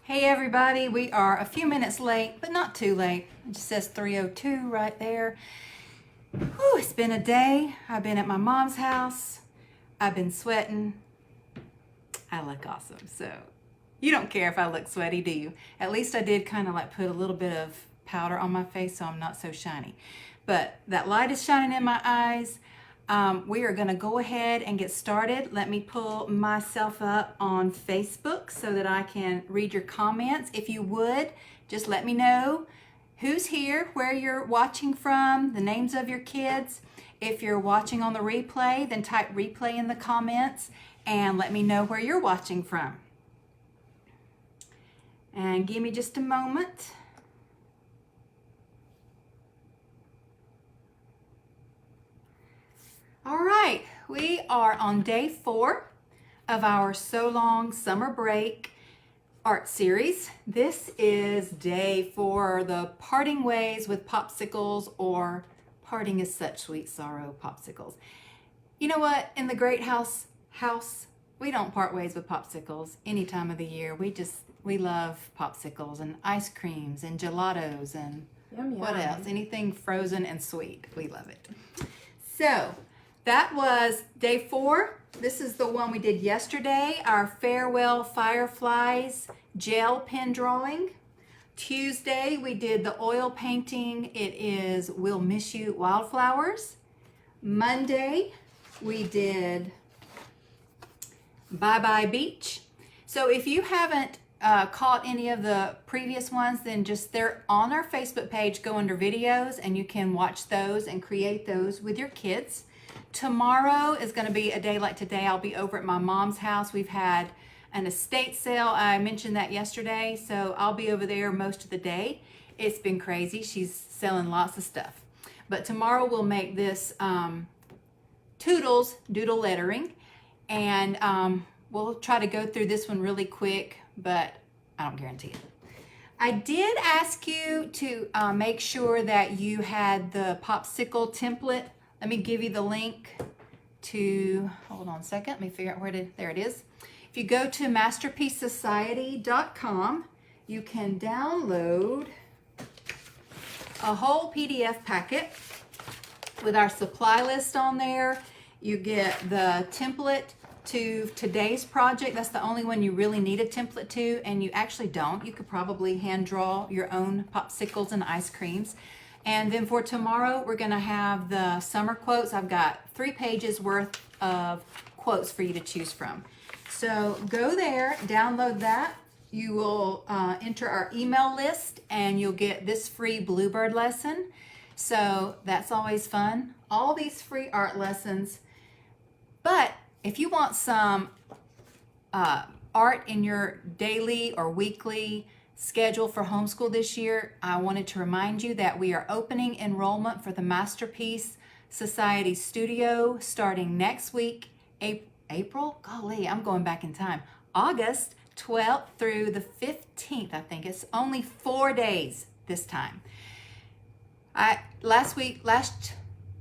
Hey everybody, we are a few minutes late, but not too late. It just says 3:02 right there. Whew, it's been a day. I've been at my mom's house. I've been sweating. I look awesome, so you don't care if I look sweaty, do you? At least I did kind of like put a little bit of powder on my face so I'm not so shiny. But that light is shining in my eyes. We are gonna go ahead and get started. Let me pull myself up on Facebook so that I can read your comments. If you would, just let me know who's here, where you're watching from, the names of your kids. If you're watching on the replay, then type replay in the comments and let me know where you're watching from. And give me just a moment. All right, we are on day 4 of our So Long Summer Break art series. This is day 4, the Parting Ways with Popsicles, or Parting is Such Sweet Sorrow Popsicles. You know what? In the Great House, we don't part ways with popsicles any time of the year. We love popsicles and ice creams and gelatos and Yum, what yum. else? Anything frozen and sweet. We love it. So that was day 4. This is the one we did yesterday, our Farewell Fireflies gel pen drawing. Tuesday we did the oil painting. It is We'll Miss You Wildflowers. Monday we did Bye Bye Beach. So if you haven't caught any of the previous ones, then just they're on our Facebook page. Go under videos and you can watch those and create those with your kids. Tomorrow is going to be a day like today. I'll be over at my mom's house. We've had an estate sale. I mentioned that yesterday, so I'll be over there most of the day. It's been crazy. She's selling lots of stuff. But tomorrow we'll make this Toodles doodle lettering, and we'll try to go through this one really quick, but I don't guarantee it. I did ask you to make sure that you had the popsicle template. Let me give you the link to, hold on a second, let me figure out there it is. If you go to masterpiecesociety.com, you can download a whole PDF packet with our supply list on there. You get the template to today's project. That's the only one you really need a template to, and you actually don't. You could probably hand draw your own popsicles and ice creams. And then for tomorrow, we're going to have the summer quotes. I've got 3 pages worth of quotes for you to choose from. So go there, download that. You will enter our email list and you'll get this free Bluebird lesson. So that's always fun. All these free art lessons. But if you want some art in your daily or weekly schedule for homeschool this year, I wanted to remind you that we are opening enrollment for the Masterpiece Society Studio starting next week, April, golly, I'm going back in time, August 12th through the 15th, I think. It's only 4 days this time. Last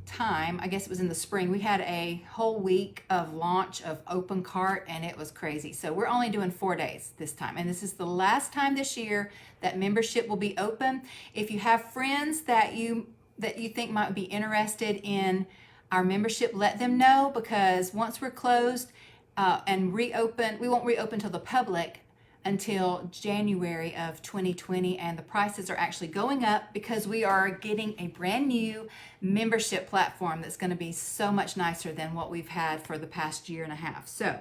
time, I guess it was in the spring, we had a whole week of launch of open cart and it was crazy. So we're only doing 4 days this time. And this is the last time this year that membership will be open. If you have friends that you think might be interested in our membership, let them know, because once we're closed and reopen, we won't reopen to the public until January of 2020, and the prices are actually going up because we are getting a brand new membership platform that's going to be so much nicer than what we've had for the past year and a half. So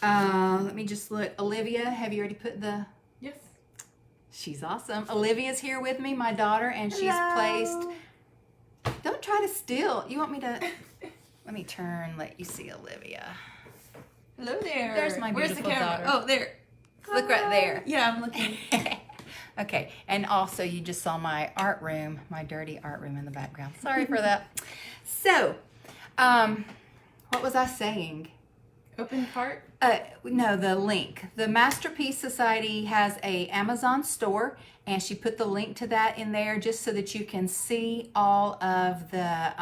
let me just look. Olivia, have you already put the... Yes. She's awesome. Olivia's here with me, my daughter, and she's placed... Don't try to steal. You want me to... Let me let you see Olivia. Hello there. There's my beautiful Where's the camera? daughter. Oh, there. Look right there. Yeah, I'm looking. Okay, and also you just saw my art room, my dirty art room in the background. Sorry for that. So, what was I saying? Open cart? No, the link. The Masterpiece Society has a Amazon store, and she put the link to that in there just so that you can see all of the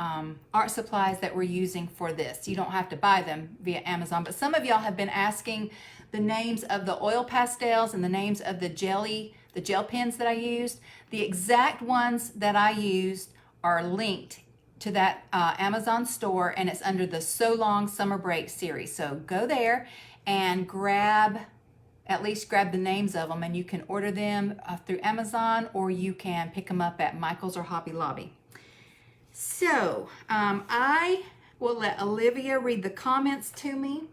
art supplies that we're using for this. You don't have to buy them via Amazon, but some of y'all have been asking the names of the oil pastels and the names of the gel pens that I used. The exact ones that I used are linked to that Amazon store, and it's under the So Long Summer Break series. So go there and at least grab the names of them, and you can order them through Amazon, or you can pick them up at Michael's or Hobby Lobby. So I will let Olivia read the comments to me.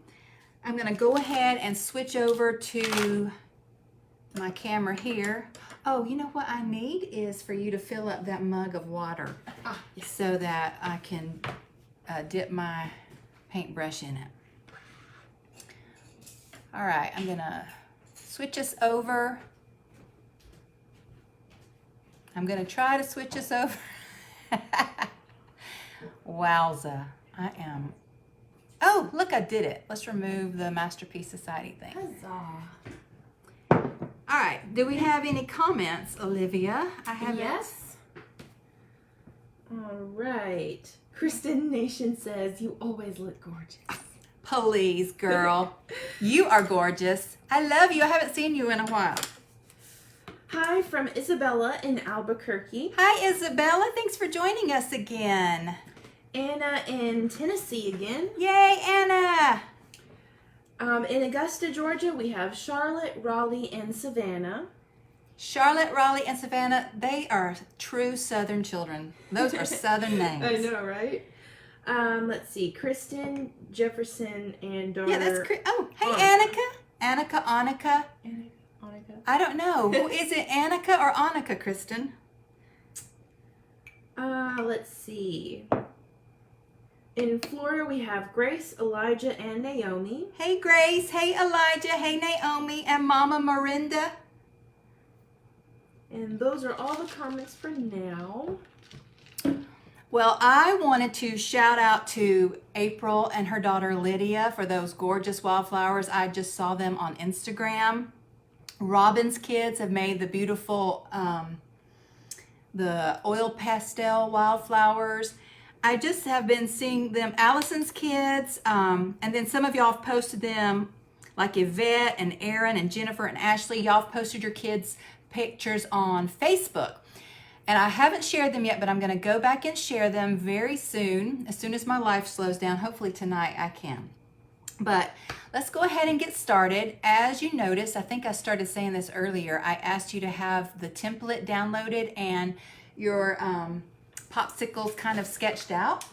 I'm gonna go ahead and switch over to my camera here. Oh, you know what I need is for you to fill up that mug of water so that I can dip my paintbrush in it. All right, I'm gonna switch us over. I'm gonna try to switch us over. Wowza, I am. Oh, look, I did it. Let's remove the Masterpiece Society thing. Huzzah. All right, do we have any comments, Olivia? I have. Yes. All right. Kristen Nation says, you always look gorgeous. Please, girl. You are gorgeous. I love you. I haven't seen you in a while. Hi from Isabella in Albuquerque. Hi, Isabella. Thanks for joining us again. Anna in Tennessee again. Yay, Anna. In Augusta, Georgia, we have Charlotte, Raleigh, and Savannah. Charlotte, Raleigh, and Savannah, they are true Southern children. Those are Southern names. I know, right? Let's see, Kristen, Jefferson, and daughter. Yeah, that's oh, hey, Annika. Annika. Annika. I don't know. Is it Annika or Annika, Kristen? Let's see. In Florida, we have Grace, Elijah, and Naomi. Hey, Grace. Hey, Elijah. Hey, Naomi. And Mama Mirinda. And those are all the comments for now. Well, I wanted to shout out to April and her daughter Lydia for those gorgeous wildflowers. I just saw them on Instagram. Robin's kids have made the beautiful, the oil pastel wildflowers. I just have been seeing them, Allison's kids, and then some of y'all have posted them, like Yvette and Aaron and Jennifer and Ashley. Y'all have posted your kids' pictures on Facebook. And I haven't shared them yet, but I'm gonna go back and share them very soon as my life slows down. Hopefully tonight I can. But let's go ahead and get started. As you noticed, I think I started saying this earlier, I asked you to have the template downloaded and your Popsicles kind of sketched out.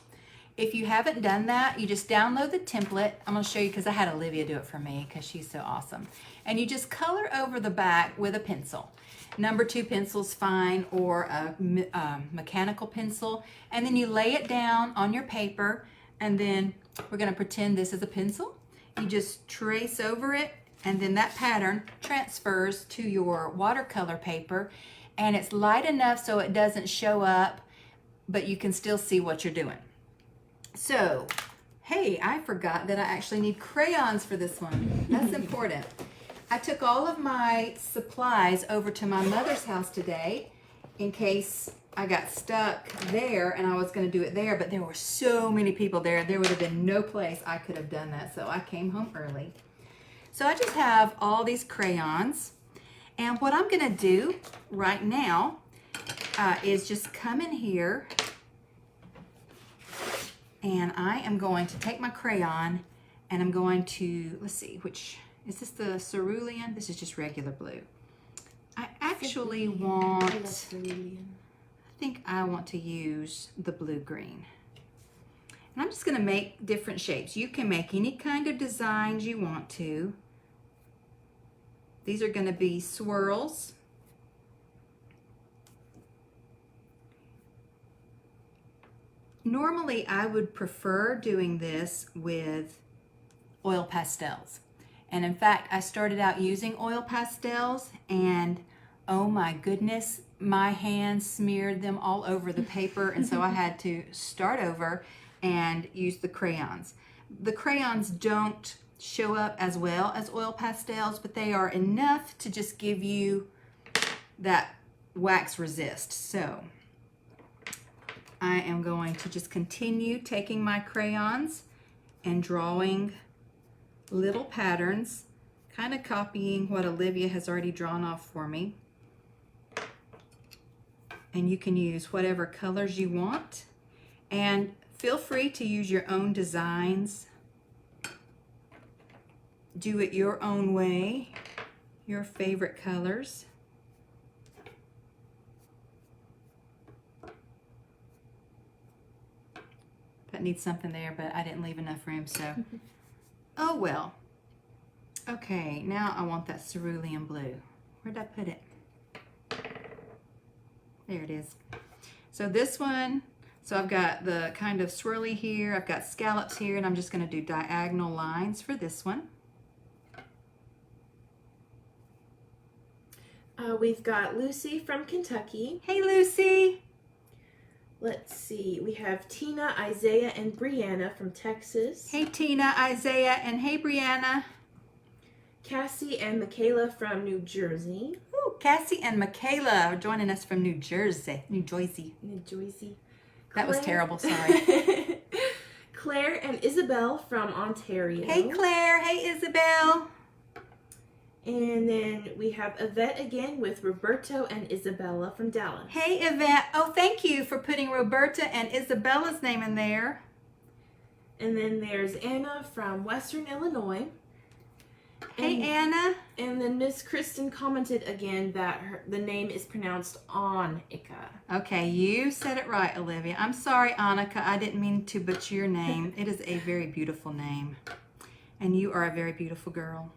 If you haven't done that, you just download the template. I'm going to show you because I had Olivia do it for me because she's so awesome. And you just color over the back with a pencil. Number 2 pencil's fine, or a mechanical pencil. And then you lay it down on your paper, and then we're going to pretend this is a pencil. You just trace over it, and then that pattern transfers to your watercolor paper, and it's light enough so it doesn't show up, but you can still see what you're doing. So, hey, I forgot that I actually need crayons for this one. That's important. I took all of my supplies over to my mother's house today in case I got stuck there and I was going to do it there, but there were so many people there. There would have been no place I could have done that, so I came home early. So I just have all these crayons, and what I'm going to do right now is just come in here, and I am going to take my crayon and I'm going to, let's see, which, is this the cerulean? This is just regular blue. I actually want, I think I want to use the blue-green. And I'm just going to make different shapes. You can make any kind of designs you want to. These are going to be swirls. Normally, I would prefer doing this with oil pastels. And in fact, I started out using oil pastels, and oh my goodness, my hands smeared them all over the paper, and so I had to start over and use the crayons. The crayons don't show up as well as oil pastels, but they are enough to just give you that wax resist. So I am going to just continue taking my crayons and drawing little patterns, kind of copying what Olivia has already drawn off for me. And you can use whatever colors you want, and feel free to use your own designs. Do it your own way, your favorite colors. That needs something there, but I didn't leave enough room, so oh well. Okay, now I want that cerulean blue. Where'd I put it? There it is. So this one, so I've got the kind of swirly here, I've got scallops here, and I'm just going to do diagonal lines for this one. We've got Lucy from Kentucky. Hey Lucy! Let's see, we have Tina, Isaiah, and Brianna from Texas. Hey Tina, Isaiah, and hey Brianna. Cassie and Michaela from New Jersey. Ooh, Cassie and Michaela are joining us from New Jersey. New Jersey. That was terrible, sorry. Claire and Isabel from Ontario. Hey Claire, hey Isabel. And then we have Yvette again with Roberto and Isabella from Dallas. Hey Yvette. Oh, thank you for putting Roberta and Isabella's name in there. And then there's Anna from Western Illinois. Hey Anna. And then Miss Kristen commented again that the name is pronounced Annika. Okay, you said it right, Olivia. I'm sorry, Annika. I didn't mean to butcher your name. It is a very beautiful name. And you are a very beautiful girl.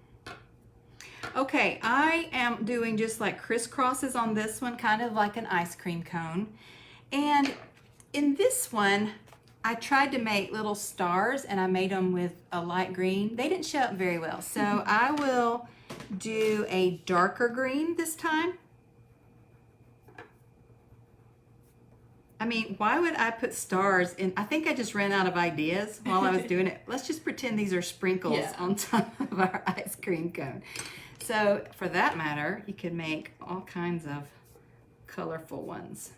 Okay, I am doing just like crisscrosses on this one, kind of like an ice cream cone. And in this one, I tried to make little stars and I made them with a light green. They didn't show up very well, so I will do a darker green this time. I mean, why would I put stars in? I think I just ran out of ideas while I was doing it. Let's just pretend these are sprinkles on top of our ice cream cone. So for that matter, you could make all kinds of colorful ones.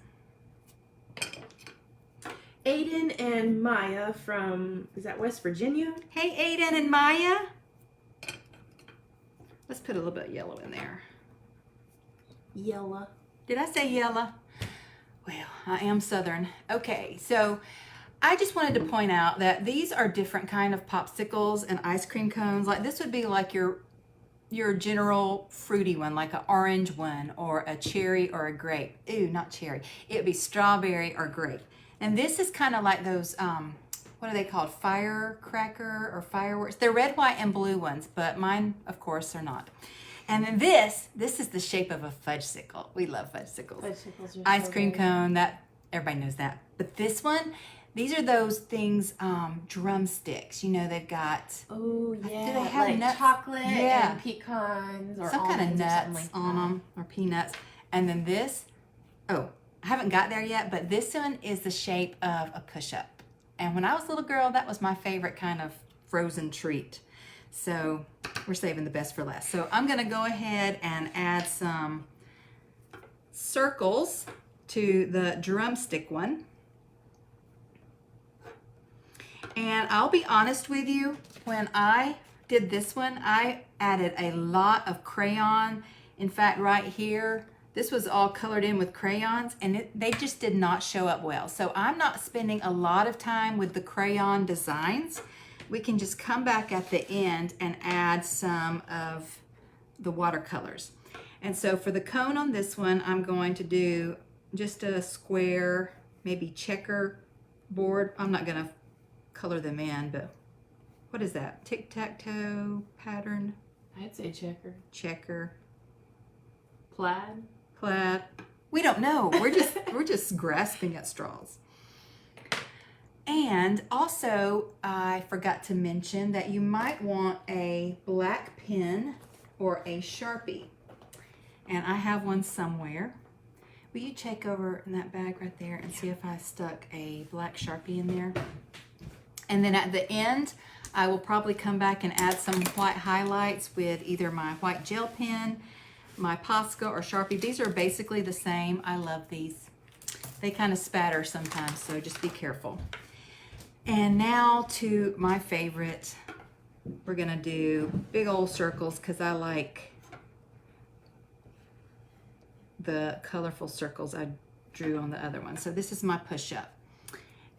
Aiden and Maya from, is that West Virginia? Hey Aiden and Maya. Let's put a little bit of yellow in there. Yellow. Did I say yellow? Well, I am Southern. Okay, so I just wanted to point out that these are different kind of popsicles and ice cream cones. Like this would be like your general fruity one, like an orange one or a cherry or a grape. Ooh, not cherry. It would be strawberry or grape. And this is kind of like those, what are they called? Firecracker or fireworks. They're red, white, and blue ones, but mine, of course, are not. And then this is the shape of a fudgesicle. We love fudgesicles. Fudgesicles are Ice so cream good. cone, that everybody knows that. But this one, these are those things, drumsticks. You know, they've got. Oh yeah. Do they have like nuts? chocolate Yeah. and pecans or Some kind of almonds or nuts something like on that. them, or peanuts. And then this, oh, I haven't got there yet, but this one is the shape of a push-up. And when I was a little girl, that was my favorite kind of frozen treat. So we're saving the best for last. So I'm gonna go ahead and add some circles to the drumstick one. And I'll be honest with you, when I did this one, I added a lot of crayon. In fact, right here, this was all colored in with crayons, and they just did not show up well. So I'm not spending a lot of time with the crayon designs. We can just come back at the end and add some of the watercolors. And so for the cone on this one, I'm going to do just a square, maybe checker board. I'm not gonna color them in, but what is that? Tic-tac-toe pattern? I'd say checker. Checker. Plaid. Plaid. We don't know. We're just grasping at straws. And also, I forgot to mention that you might want a black pen or a Sharpie. And I have one somewhere. Will you check over in that bag right there and see if I stuck a black Sharpie in there? And then at the end, I will probably come back and add some white highlights with either my white gel pen, my Posca, or Sharpie. These are basically the same. I love these. They kind of spatter sometimes, so just be careful. And now to my favorite. We're gonna do big old circles because I like the colorful circles I drew on the other one. So this is my push-up.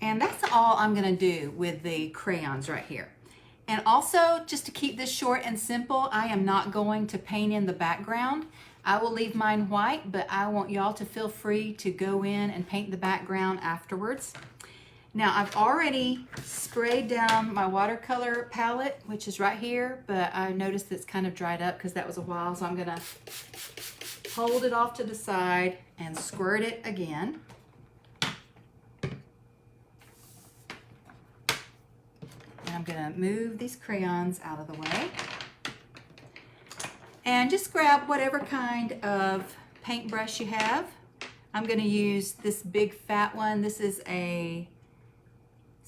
And that's all I'm gonna do with the crayons right here. And also, just to keep this short and simple, I am not going to paint in the background. I will leave mine white, but I want y'all to feel free to go in and paint the background afterwards. Now, I've already sprayed down my watercolor palette, which is right here, but I noticed it's kind of dried up because that was a while, so I'm gonna hold it off to the side and squirt it again. And I'm gonna move these crayons out of the way. And just grab whatever kind of paintbrush you have. I'm gonna use this big fat one. This is a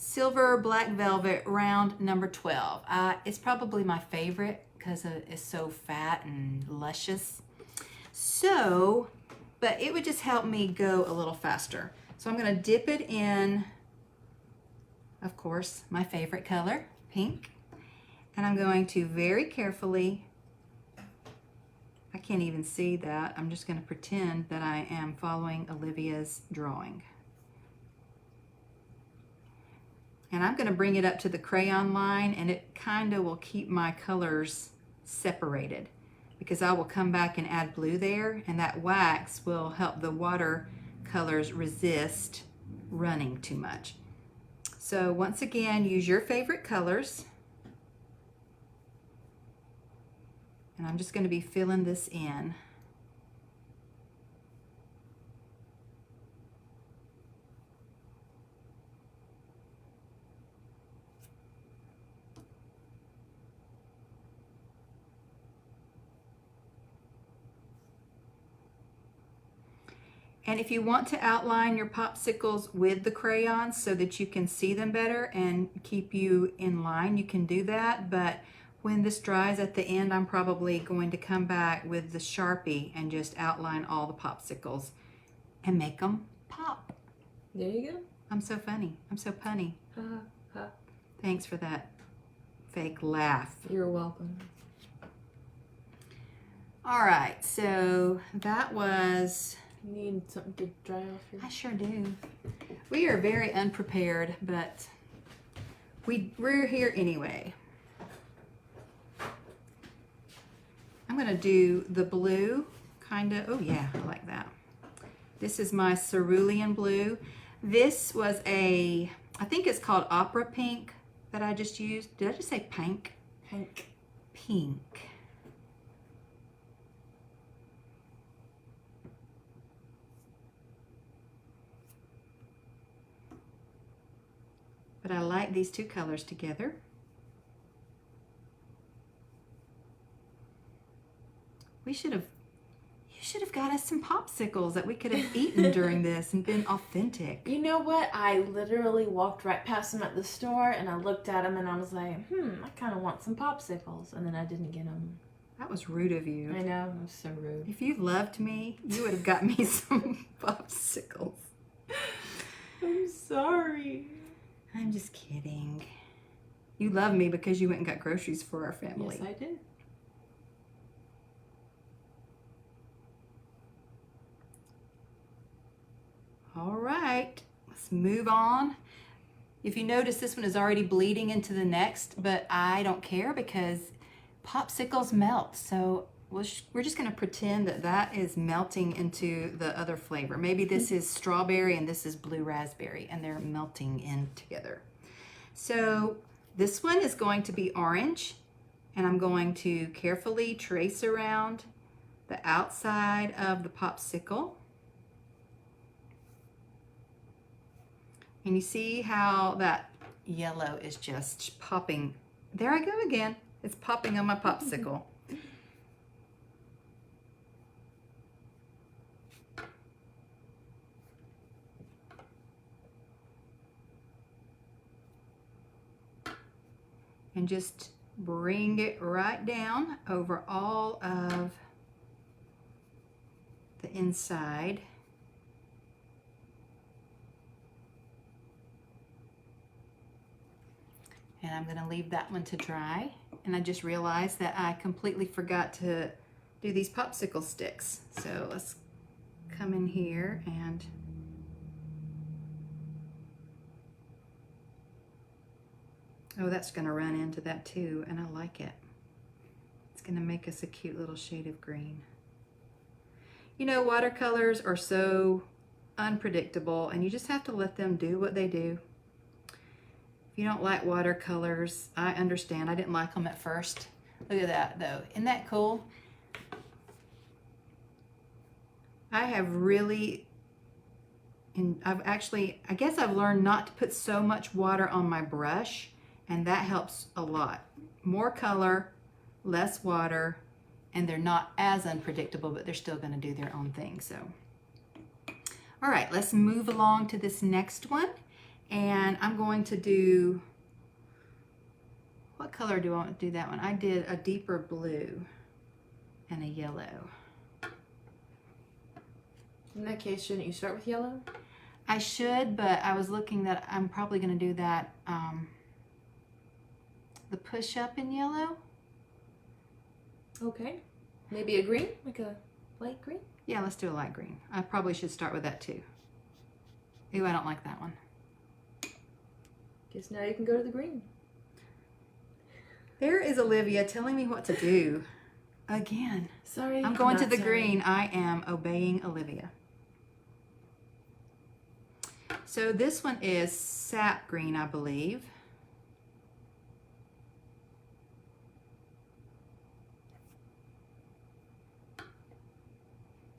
Silver Black Velvet round number 12. It's probably my favorite because it's so fat and luscious. So, but it would just help me go a little faster. So I'm gonna dip it in, of course, my favorite color, pink. And I'm going to very carefully, I can't even see that. I'm just gonna pretend that I am following Olivia's drawing. And I'm gonna bring it up to the crayon line, and it kinda will keep my colors separated because I will come back and add blue there, and that wax will help the watercolors resist running too much. So once again, use your favorite colors. And I'm just gonna be filling this in. And if you want to outline your popsicles with the crayons so that you can see them better and keep you in line, you can do that. But when this dries at the end, I'm probably going to come back with the Sharpie and just outline all the popsicles and make them pop. There you go. I'm so funny. I'm so punny. Ha, ha. Thanks for that fake laugh. You're welcome. All right, so that was... You need something to dry off your... I sure do. We are very unprepared, but we're here anyway. I'm gonna do the blue, kinda. Oh yeah, I like that. This is my cerulean blue. This was I think it's called opera pink that I just used. Did I just say pink? Pink. Pink. But I like these two colors together. You should have got us some popsicles that we could have eaten during this and been authentic. You know what? I literally walked right past them at the store and I looked at them and I was like, I kind of want some popsicles. And then I didn't get them. That was rude of you. I know, I'm so rude. If you loved me, you would have got me some popsicles. I'm sorry. I'm just kidding. You love me because you went and got groceries for our family. Yes, I did. All right, let's move on. If you notice, this one is already bleeding into the next, but I don't care because popsicles melt. So we're just gonna pretend that that is melting into the other flavor. Maybe this is strawberry and this is blue raspberry and they're melting in together. So this one is going to be orange and I'm going to carefully trace around the outside of the popsicle. And you see how that yellow is just popping. There I go again. It's popping on my popsicle. and just bring it right down over all of the inside. And I'm going to leave that one to dry. And I just realized that I completely forgot to do these popsicle sticks. So let's come in here and oh, that's going to run into that too, and I like it. It's going to make us a cute little shade of green. You know, watercolors are so unpredictable, and you just have to let them do what they do. If you don't like watercolors, I understand. I didn't like them at first. Look at that, though. Isn't that cool? I have really, and I guess I've learned not to put so much water on my brush, and that helps a lot. More color, less water, and they're not as unpredictable, but they're still going to do their own thing. So, all right, let's move along to this next one. And I'm going to do, what color do I want to do that one? I did a deeper blue and a yellow. In that case, shouldn't you start with yellow? I should, but I was looking that I'm probably going to do that, the push-up in yellow. Okay. Maybe a green, like a light green? Yeah, let's do a light green. I probably should start with that too. Ooh, I don't like that one. Guess now you can go to the green. There is Olivia telling me what to do. Again. Sorry. I'm going to not the sorry. green. I am obeying Olivia. So this one is sap green, I believe.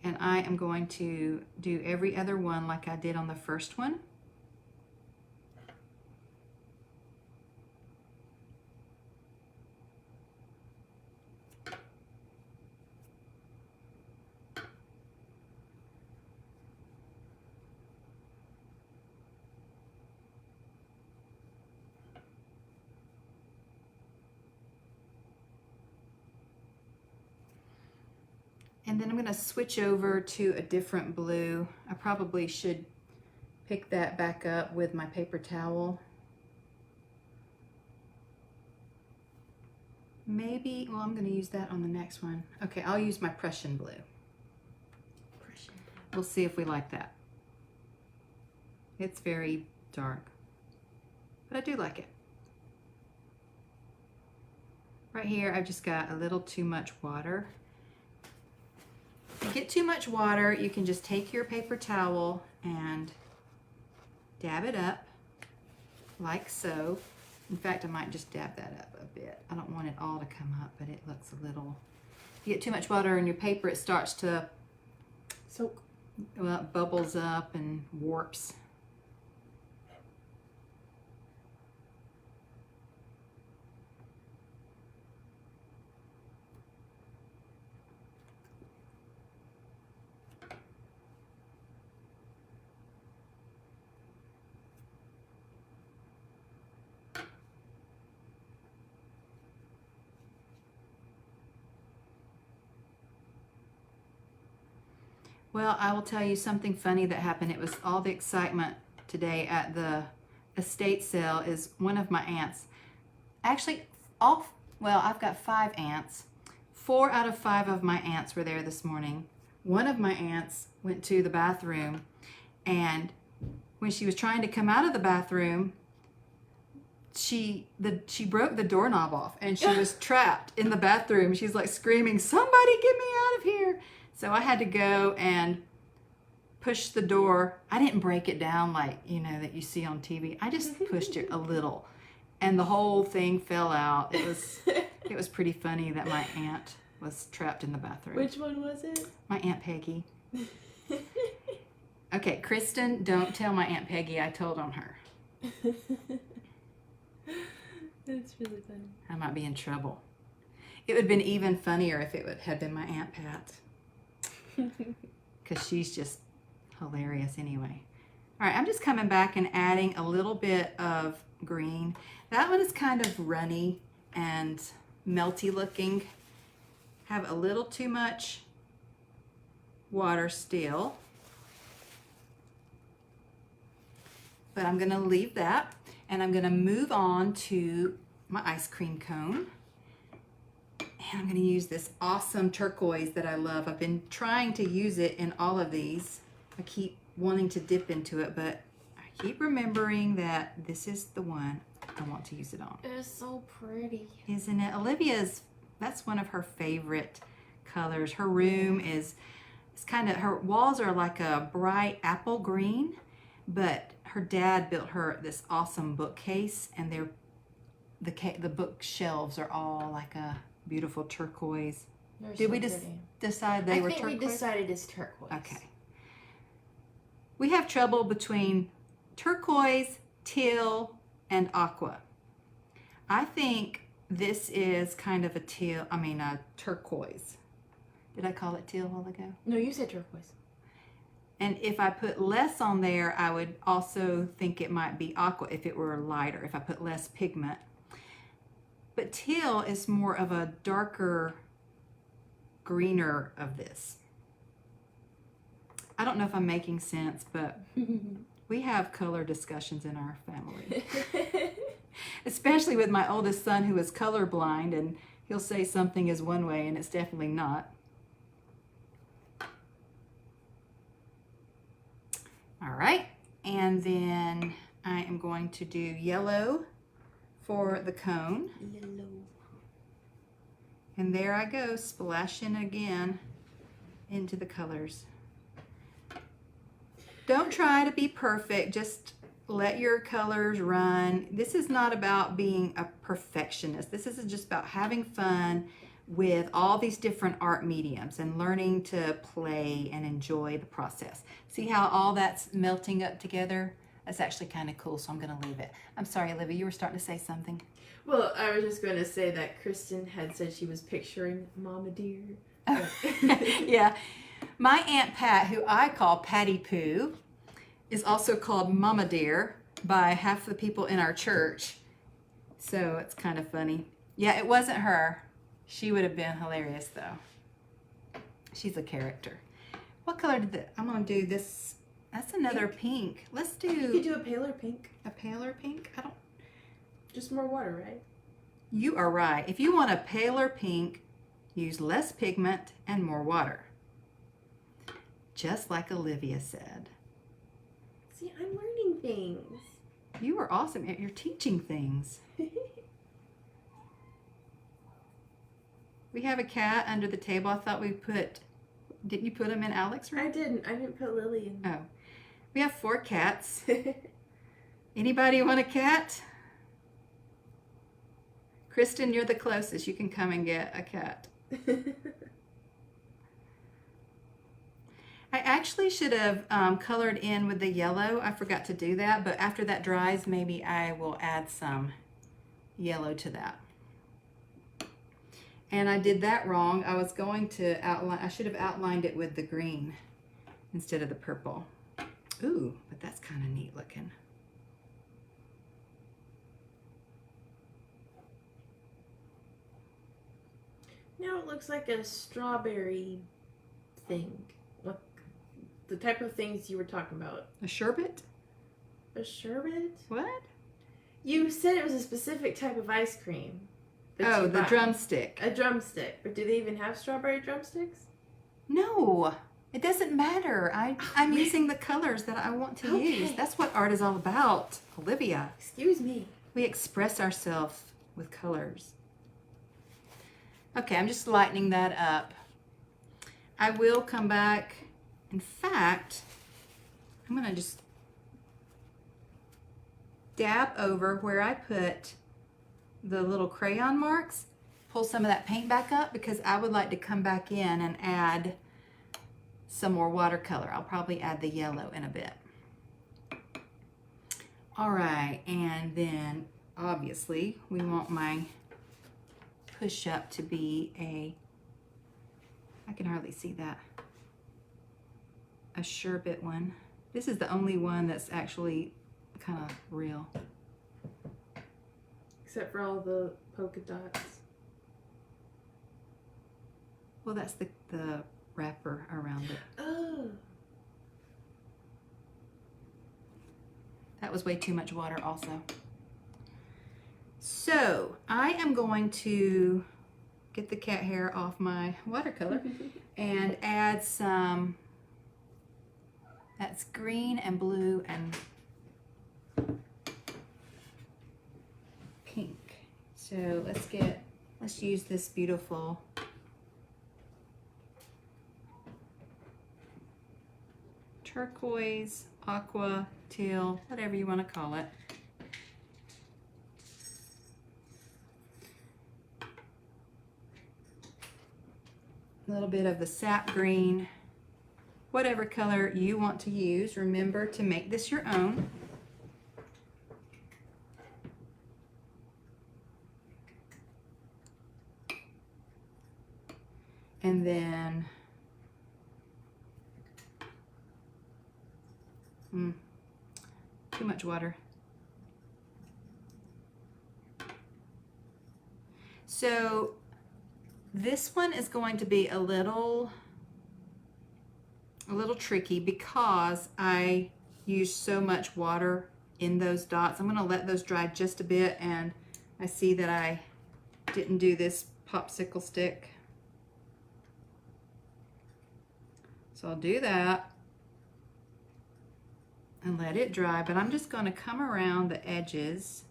And I am going to do every other one like I did on the first one. And then I'm going to switch over to a different blue. I probably should pick that back up with my paper towel. Maybe, well, I'm going to use that on the next one. Okay, I'll use my Prussian blue. We'll see if we like that. It's very dark, but I do like it. Right here, I've just got a little too much water. If you get too much water, you can just take your paper towel and dab it up like so. In fact, I might just dab that up a bit. I don't want it all to come up, but it looks a little... If you get too much water in your paper, it starts to soak. Well, it bubbles up and warps. Well, I will tell you something funny that happened. It was all the excitement today at the estate sale is one of my aunts. Actually, I've got 5 aunts. 4 out of 5 of my aunts were there this morning. One of my aunts went to the bathroom, and when she was trying to come out of the bathroom, she broke the doorknob off, and she was trapped in the bathroom. She's like screaming, "Somebody get me out of here!" So I had to go and push the door. I didn't break it down like, that you see on TV. I just pushed it a little, and the whole thing fell out. It was pretty funny that my aunt was trapped in the bathroom. Which one was it? My Aunt Peggy. Okay, Kristen, don't tell my Aunt Peggy I told on her. That's really funny. I might be in trouble. It would have been even funnier if it had been my Aunt Pat. Because she's just hilarious anyway. All right, I'm just coming back and adding a little bit of green. That one is kind of runny, and melty looking. Have a little too much water still, but I'm gonna leave that, and I'm gonna move on to my ice cream cone. And I'm gonna use this awesome turquoise that I love. I've been trying to use it in all of these. I keep wanting to dip into it, but I keep remembering that this is the one I want to use it on. It is so pretty. Isn't it? Olivia's, that's one of her favorite colors. Her room is, it's kind of, her walls are like a bright apple green, but her dad built her this awesome bookcase, and the bookshelves are all like a beautiful turquoise. They're Did so we pretty. decide they were I think turquoise? we decided it's turquoise. Okay. We have trouble between turquoise, teal, and aqua. I think this is kind of a turquoise. Did I call it teal a while ago? No, you said turquoise. And if I put less on there, I would also think it might be aqua if it were lighter, if I put less pigment. But teal is more of a darker, greener of this. I don't know if I'm making sense, but we have color discussions in our family. Especially with my oldest son, who is colorblind, and he'll say something is one way and it's definitely not. All right, and then I am going to do yellow for the cone. Yellow. And there I go, splashing again into the colors. Don't try to be perfect, just let your colors run. This is not about being a perfectionist. This is just about having fun with all these different art mediums and learning to play and enjoy the process. See how all that's melting up together? That's actually kind of cool, so I'm gonna leave it. I'm sorry, Olivia, you were starting to say something. Well, I was just going to say that Kristen had said she was picturing Mama Dear. Yeah, my Aunt Pat, who I call Patty Pooh, is also called Mama Dear by half the people in our church. So it's kind of funny. Yeah, it wasn't her. She would have been hilarious though. She's a character. What color did I'm gonna do this. That's another pink. Let's do. You could do a paler pink. A paler pink? I don't. Just more water, right? You are right. If you want a paler pink, use less pigment and more water. Just like Olivia said. See, I'm learning things. You are awesome. You're teaching things. We have a cat under the table. I thought we put, didn't you put him in Alex's room? I didn't put Lily in. Oh. We have 4 cats. Anybody want a cat? Kristen, you're the closest. You can come and get a cat. I actually should have colored in with the yellow. I forgot to do that, but after that dries, maybe I will add some yellow to that. And I did that wrong. I was going to outline, I should have outlined it with the green instead of the purple. Ooh, but that's kind of neat looking. Now it looks like a strawberry thing. What the type of things you were talking about? A sherbet? A sherbet? What? You said it was a specific type of ice cream. that Oh, you the buy. drumstick. A drumstick. But do they even have strawberry drumsticks? No, it doesn't matter. I'm using the colors that I want to use. Okay. That's what art is all about, Olivia. Excuse me. We express ourselves with colors. Okay, I'm just lightening that up. I will come back. In fact, I'm going to just dab over where I put the little crayon marks, pull some of that paint back up because I would like to come back in and add some more watercolor. I'll probably add the yellow in a bit. All right, and then obviously we want my push-up to be I can hardly see that, a sherbet one. This is the only one that's actually kind of real. Except for all the polka dots. Well, that's the wrapper around it. Oh. That was way too much water also. So I am going to get the cat hair off my watercolor and add some, that's green and blue and pink. So let's use this beautiful turquoise, aqua, teal, whatever you want to call it. A little bit of the sap green, whatever color you want to use. Remember to make this your own. And then too much water. So this one is going to be a little tricky because I used so much water in those dots. I'm going to let those dry just a bit, and I see that I didn't do this popsicle stick. So I'll do that and let it dry, but I'm just going to come around the edges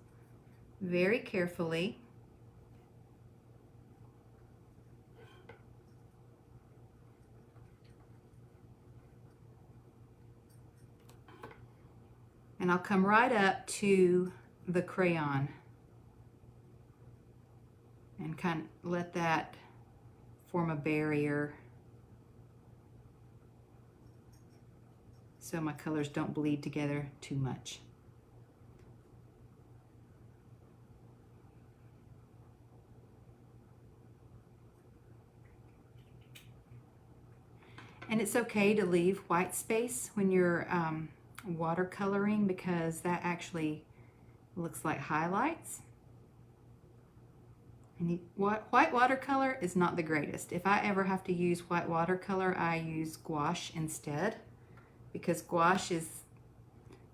very carefully. And I'll come right up to the crayon and kind of let that form a barrier so my colors don't bleed together too much. And it's okay to leave white space when you're watercoloring, because that actually looks like highlights. And white watercolor is not the greatest. If I ever have to use white watercolor, I use gouache instead, because gouache is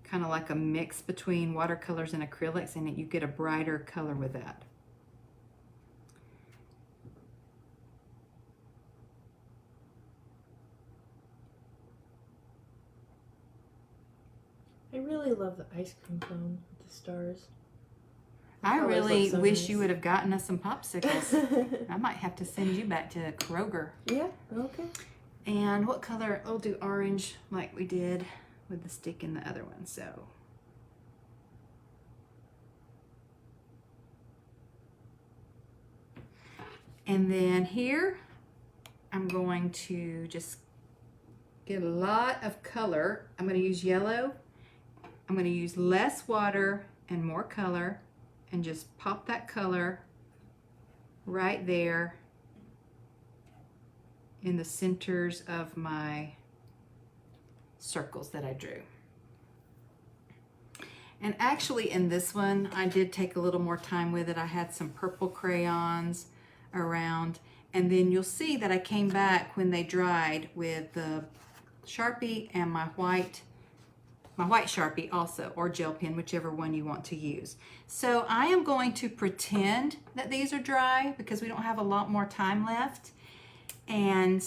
kind of like a mix between watercolors and acrylics, and you get a brighter color with that. I really love the ice cream cone with the stars. I Colors really look so wish nice. you would have gotten us some popsicles. I might have to send you back to Kroger. Yeah, okay. And what color? I'll do orange like we did with the stick in the other one. So and then here I'm going to just get a lot of color. I'm going to use yellow. I'm going to use less water and more color, and just pop that color right there in the centers of my circles that I drew. And actually in this one, I did take a little more time with it. I had some purple crayons around, and then you'll see that I came back when they dried with the Sharpie and my white Sharpie also, or gel pen, whichever one you want to use. So I am going to pretend that these are dry because we don't have a lot more time left. And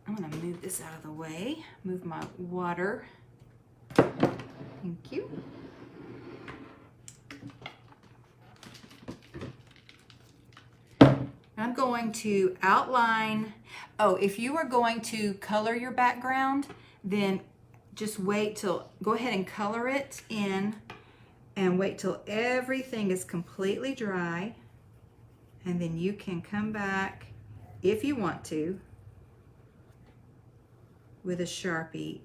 I'm going to move this out of the way, move my water. Thank you. I'm going to outline. Oh, if you are going to color your background, then just wait till, go ahead and color it in and wait till everything is completely dry. And then you can come back, if you want to, with a Sharpie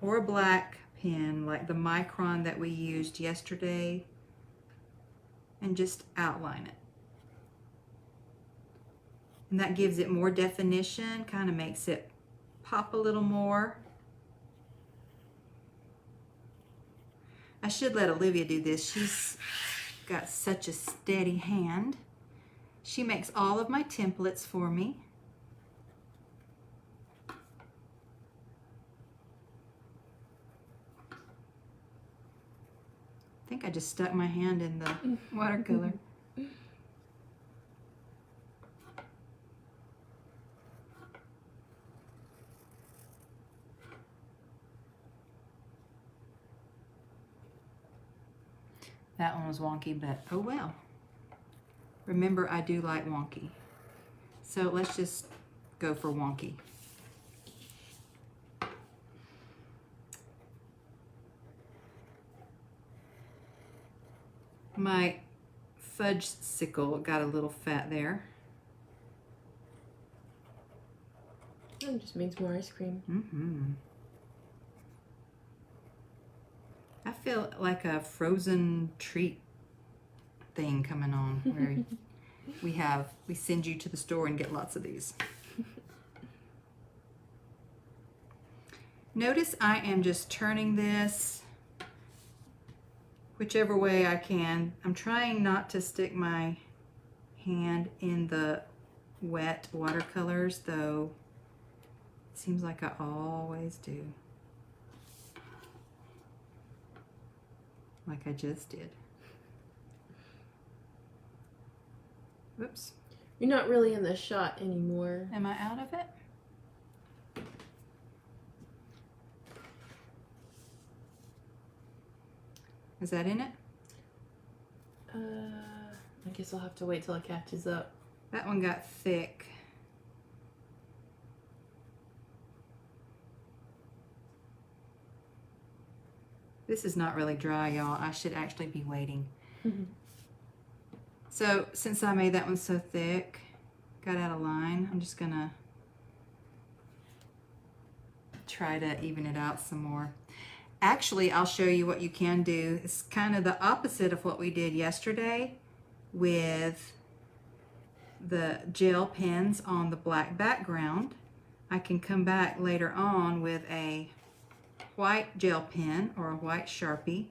or a black pen like the Micron that we used yesterday, and just outline it. And that gives it more definition, kind of makes it pop a little more. I should let Olivia do this. got such a steady hand. She makes all of my templates for me. I think I just stuck my hand in the watercolor. That one was wonky, but oh well. Remember, I do like wonky. So let's just go for wonky. My fudge sickle got a little fat there. That just means more ice cream. Mm-hmm. I feel like a frozen treat thing coming on where we send you to the store and get lots of these. Notice I am just turning this whichever way I can. I'm trying not to stick my hand in the wet watercolors, though it seems like I always do. Like I just did. Whoops. You're not really in the shot anymore. Am I out of it? Is that in it? I guess I'll have to wait till it catches up. That one got thick. This is not really dry, y'all. I should actually be waiting. So since I made that one so thick, got out of line, I'm just gonna try to even it out some more. Actually, I'll show you what you can do. It's kind of the opposite of what we did yesterday with the gel pens on the black background. I can come back later on with a white gel pen or a white Sharpie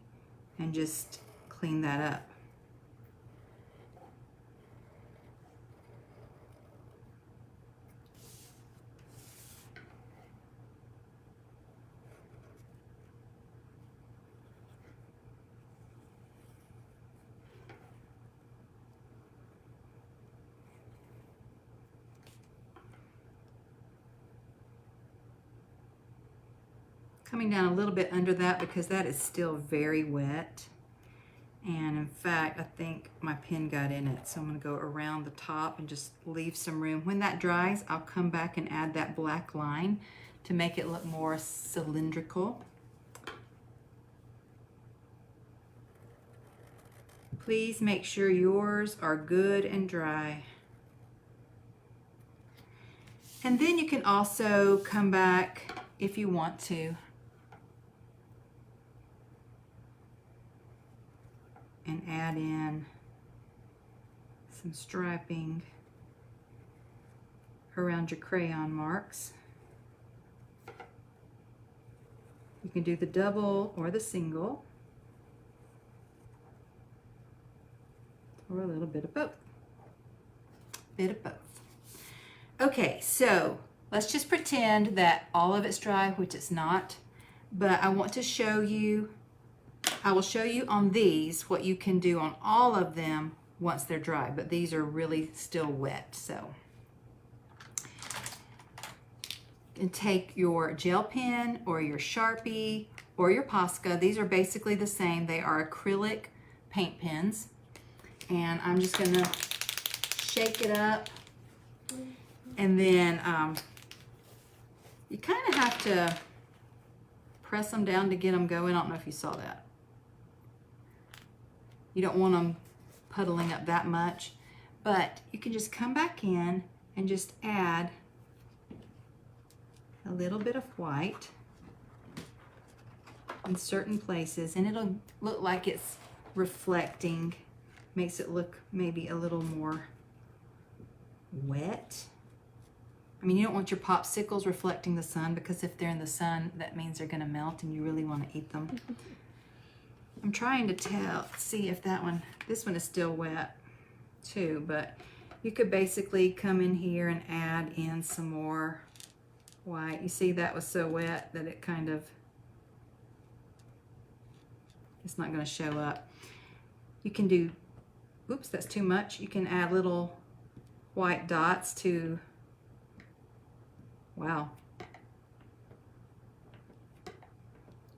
and just clean that up. Coming down a little bit under that because that is still very wet. And in fact, I think my pen got in it. So I'm gonna go around the top and just leave some room. When that dries, I'll come back and add that black line to make it look more cylindrical. Please make sure yours are good and dry. And then you can also come back if you want to and add in some striping around your crayon marks. You can do the double or the single, or a little bit of both. Okay, so let's just pretend that all of it's dry, which it's not, but I want to show you, I will show you on these what you can do on all of them once they're dry, but these are really still wet. So you can take your gel pen or your Sharpie or your Posca. These are basically the same. They are acrylic paint pens. And I'm just gonna shake it up. And then you kind of have to press them down to get them going. I don't know if you saw that. You don't want them puddling up that much, but you can just come back in and just add a little bit of white in certain places, and it'll look like it's reflecting, makes it look maybe a little more wet. I mean, you don't want your popsicles reflecting the sun, because if they're in the sun, that means they're gonna melt and you really want to eat them. I'm trying to see if this one is still wet too, but you could basically come in here and add in some more white. You see that was so wet that it kind of, it's not going to show up. You can do, oops, that's too much. You can add little white dots to, wow.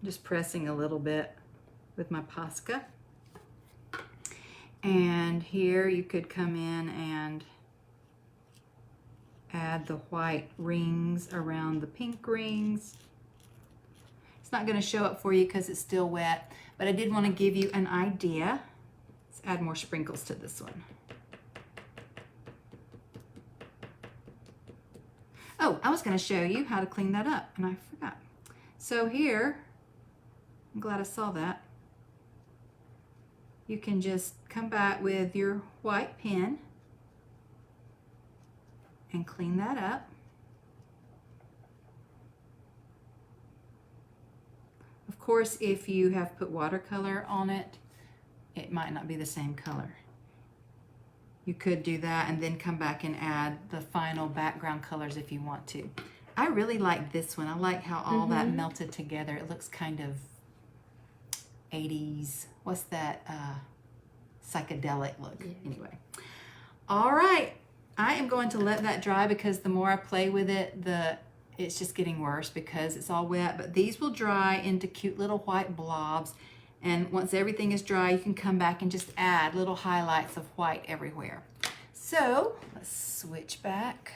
Just pressing a little bit with my Posca. And here you could come in and add the white rings around the pink rings. It's not going to show up for you because it's still wet, but I did want to give you an idea. Let's add more sprinkles to this one. Oh, I was going to show you how to clean that up, and I forgot. So here, I'm glad I saw that. You can just come back with your white pen and clean that up. Of course, if you have put watercolor on it, it might not be the same color. You could do that and then come back and add the final background colors if you want to. I really like this one. I like how all that melted together. It looks kind of 80s. What's that? Psychedelic look. Yeah. Anyway. All right. I am going to let that dry because the more I play with it, it's just getting worse because it's all wet. But these will dry into cute little white blobs. And once everything is dry, you can come back and just add little highlights of white everywhere. So let's switch back.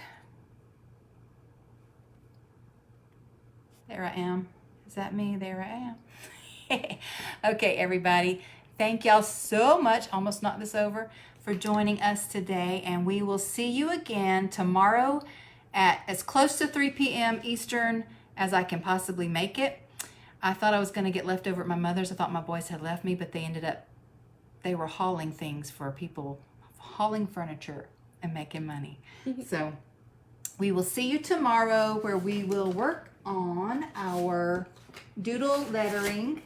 There I am. Is that me? There I am. Okay, everybody. Thank y'all so much. Almost knocked this over, for joining us today. And we will see you again tomorrow at as close to 3 p.m. Eastern as I can possibly make it. I thought I was going to get left over at my mother's. I thought my boys had left me, but they were hauling things for people, hauling furniture and making money. So we will see you tomorrow where we will work on our doodle lettering.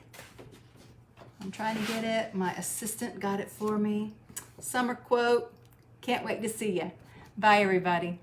I'm trying to get it. My assistant got it for me. Summer quote. Can't wait to see you. Bye, everybody.